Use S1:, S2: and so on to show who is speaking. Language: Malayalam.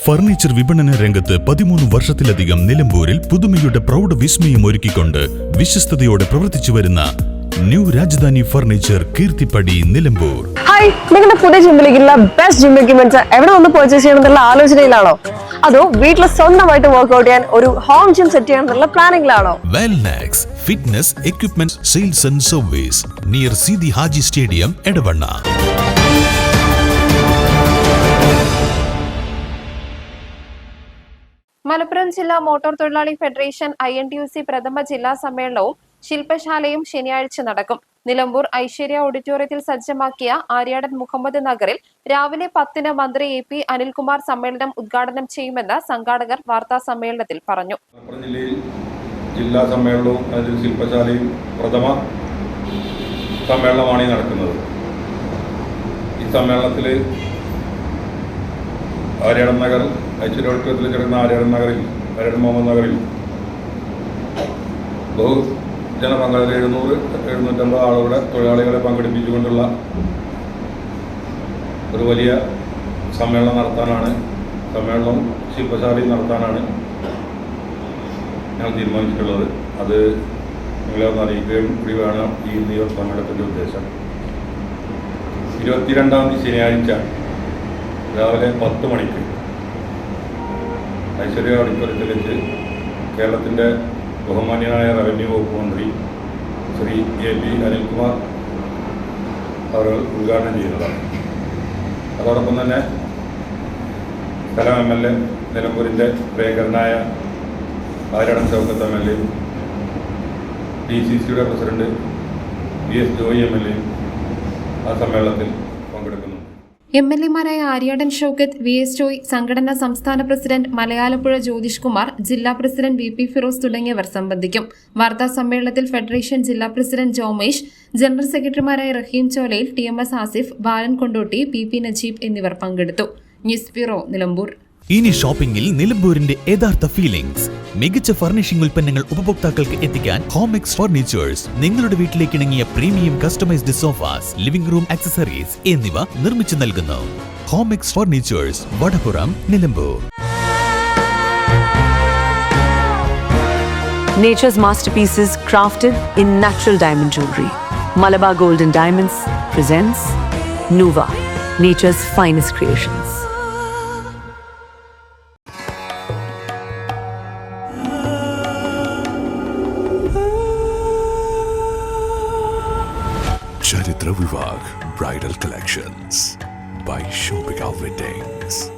S1: ഫർണിച്ചർ വിപണന രംഗത്ത് 13 വർഷത്തിലധികം നിലമ്പൂരിൽ പുതുമയുടെ പ്രൗഢ വിസ്മയം ഒരുക്കിക്കൊണ്ട് വിശ്വസ്തയോടെ പ്രവർത്തിച്ചു വരുന്ന new Rajdhani furniture Keerthippadi Nilambur.
S2: Hi, നിങ്ങളുടെ പുതിയ ജിമ്മിലേക്കുള്ള ബെസ്റ്റ് ജിം എക്യുപ്മെന്റ്സ് എവിടെ വന്ന് പർച്ചേസ് ചെയ്യണമെന്നുള്ള ആലോചനയിലാണോ? അതോ വീട്ടിൽ സ്വന്തമായിട്ട് വർക്ക്ഔട്ട് ചെയ്യാൻ ഒരു ഹോം ജിം സെറ്റ് ചെയ്യാനുള്ള പ്ലാനിംഗിലാണോ?
S1: Wellnex fitness equipment sales and service near Sidi Haji stadium Edavanna.
S3: Malappuram ജില്ലാ മോട്ടോർ തൊഴിലാളി ഫെഡറേഷൻ INTUC പ്രഥമ ജില്ലാ സമ്മേളനവും ശില്പശാലയും ശനിയാഴ്ച നടക്കും. നിലമ്പൂർ ഐശ്വര്യ ഓഡിറ്റോറിയത്തിൽ സജ്ജമാക്കിയ ആര്യാടൻ മുഹമ്മദ് നഗറിൽ രാവിലെ 10-ന് മന്ത്രി AP അനിൽകുമാർ സമ്മേളനം ഉദ്ഘാടനം ചെയ്യുമെന്ന് സംഘാടകർ വാർത്താ സമ്മേളനത്തിൽ പറഞ്ഞു.
S4: ജില്ലാ സമ്മേളനവും അതിൽ ശില്പശാലയും പ്രഥമ സമ്മേളനമാണ് നടക്കുന്നത്. ഈ സമ്മേളനത്തിൽ ആര്യാടൻ നഗർ ഐശ്വര്യ ഓഡിറ്റോറിയത്തിൽ കിടക്കുന്ന ആര്യാടൻ മുഹമ്മദ് നഗറിൽ ബഹുജനപങ്കാളികൾ 700-750 ആളുകളുടെ തൊഴിലാളികളെ പങ്കെടുപ്പിച്ചുകൊണ്ടുള്ള ഒരു വലിയ സമ്മേളനം നടത്താനാണ്, സമ്മേളനവും ശില്പശാലയും നടത്താനാണ് ഞങ്ങൾ തീരുമാനിച്ചിട്ടുള്ളത്. അത് നിങ്ങളെ ഒന്ന് അറിയിക്കുകയും കൂടി വേണം ഈ സമ്മേളനത്തിൻ്റെ ഉദ്ദേശം. 22-ാം തീയതി ശനിയാഴ്ച രാവിലെ 10 മണിക്ക് ഐശ്വര്യ ഓഡിറ്റോറിയത്തിൽ വെച്ച് കേരളത്തിൻ്റെ ബഹുമാന്യനായ റവന്യൂ വകുപ്പ് മന്ത്രി ശ്രീ AP അനിൽകുമാർ അവർ ഉദ്ഘാടനം ചെയ്യുന്നതാണ്. അതോടൊപ്പം തന്നെ സ്ഥലം MLA നിലമ്പൂരിൻ്റെ പ്രിയങ്കരനായ ആര്യാടൻ ഷൗക്കത്ത് MLA, DCCയുടെ പ്രസിഡന്റ് VS ജോയി MLA ആ സമ്മേളനത്തിൽ പങ്കെടുക്കുന്നുണ്ട്.
S3: MLA-മാരായ ആര്യാടൻ ഷൗക്കത്ത്, VS ജോയ്, സംഘടനാ സംസ്ഥാന പ്രസിഡന്റ് മലയാലപ്പുഴ ജ്യോതിഷ് കുമാർ, ജില്ലാ പ്രസിഡന്റ് VP ഫിറോസ് തുടങ്ങിയവർ സംബന്ധിക്കും. വാർത്താ സമ്മേളനത്തിൽ ഫെഡറേഷൻ ജില്ലാ പ്രസിഡന്റ് ജോമേഷ്, ജനറൽ സെക്രട്ടറിമാരായ റഹീം ചോലയിൽ, TMS ആസിഫ്, ബാലൻ കൊണ്ടോട്ടി, PP നജീബ് എന്നിവർ പങ്കെടുത്തു. News bureau, Nilambur.
S1: ഇനി ഷോപ്പിംഗിൽ നിലമ്പൂരിന്റെ യഥാർത്ഥ ഫീലിംഗ്സ്. മികച്ച ഫർണിഷിംഗ് ഉൽപ്പന്നങ്ങൾ ഉപഭോക്താക്കൾക്ക് എത്തിക്കാൻ ഹോമെക്സ് ഫർണിച്ചേഴ്സ് നിങ്ങളുടെ വീട്ടിലേക്ക് ഇണങ്ങിയ premium customised sofas, living room accessories എന്നിവ നിർമ്മിച്ചു നൽകുന്നു. Homex furnitures, Vadapuram, Nilambur.
S5: Nature's masterpieces crafted in natural diamond jewelry. Malabar Gold and Diamonds presents Nuva, nature's finest creations.
S6: Charitra Vivag Bridal Collections by Shobhika Weddings.